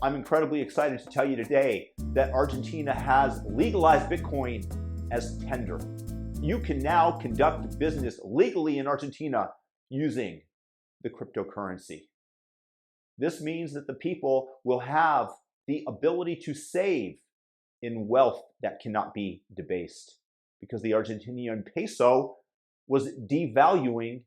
I'm incredibly excited to tell you today that Argentina has legalized Bitcoin as tender. You can now conduct business legally in Argentina using the cryptocurrency. This means that the people will have the ability to save in wealth that cannot be debased, because the Argentinian peso was devaluing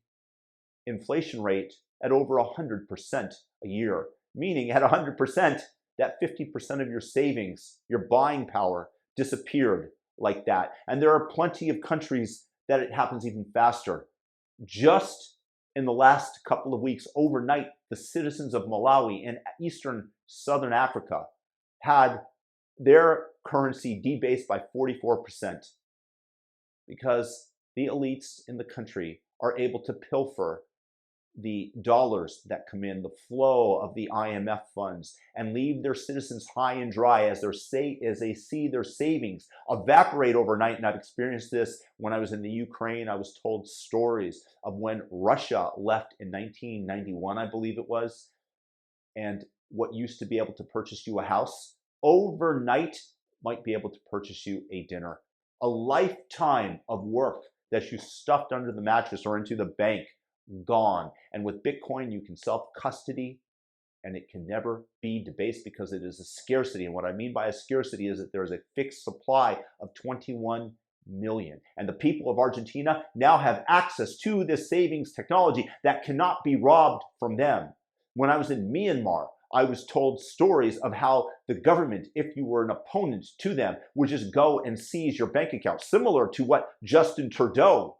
inflation rate at over 100% a year, meaning at 100%, that 50% of your savings, your buying power, disappeared like that. And there are plenty of countries that it happens even faster. Just in the last couple of weeks, overnight, the citizens of Malawi and Eastern Southern Africa had their currency debased by 44% because the elites in the country are able to pilfer the dollars that come in, the flow of the IMF funds, and leave their citizens high and dry as they see their savings evaporate overnight. And I've experienced this when I was in the Ukraine. I was told stories of when Russia left in 1991, I believe it was, and what used to be able to purchase you a house overnight might be able to purchase you a dinner. A lifetime of work that you stuffed under the mattress or into the bank, gone. And with Bitcoin, you can self-custody, and it can never be debased because it is a scarcity. And what I mean by a scarcity is that there is a fixed supply of 21 million. And the people of Argentina now have access to this savings technology that cannot be robbed from them. When I was in Myanmar, I was told stories of how the government, if you were an opponent to them, would just go and seize your bank account, similar to what Justin Trudeau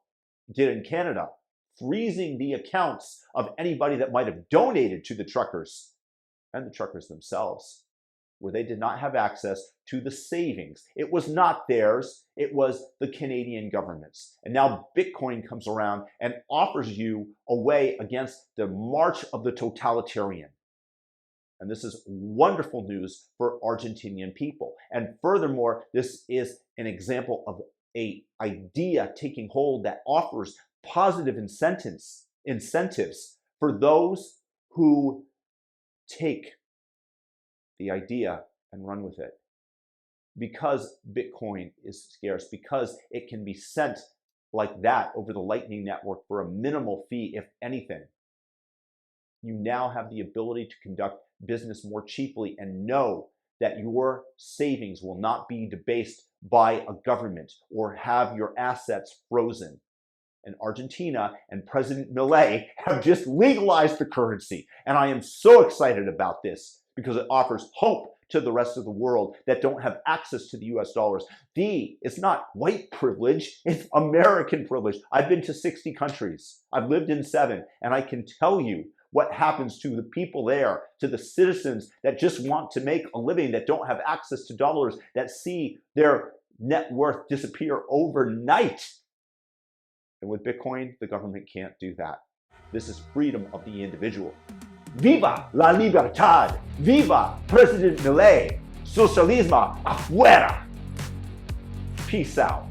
did in Canada, freezing the accounts of anybody that might have donated to the truckers and the truckers themselves, where they did not have access to the savings. It was not theirs, it was the Canadian government's. And now Bitcoin comes around and offers you a way against the march of the totalitarian. And this is wonderful news for Argentinian people. And furthermore, this is an example of an idea taking hold that offers positive incentives for those who take the idea and run with it. Because Bitcoin is scarce, because it can be sent like that over the Lightning Network for a minimal fee, if anything, you now have the ability to conduct business more cheaply and know that your savings will not be debased by a government or have your assets frozen. And Argentina and President Milei have just legalized the currency. And I am so excited about this because it offers hope to the rest of the world that don't have access to the US dollars. It's not white privilege, it's American privilege. I've been to 60 countries. I've lived in 7, and I can tell you what happens to the people there, to the citizens that just want to make a living, that don't have access to dollars, that see their net worth disappear overnight. And with Bitcoin, the government can't do that. This is freedom of the individual. Viva la Libertad! Viva President Milei! Socialismo afuera! Peace out.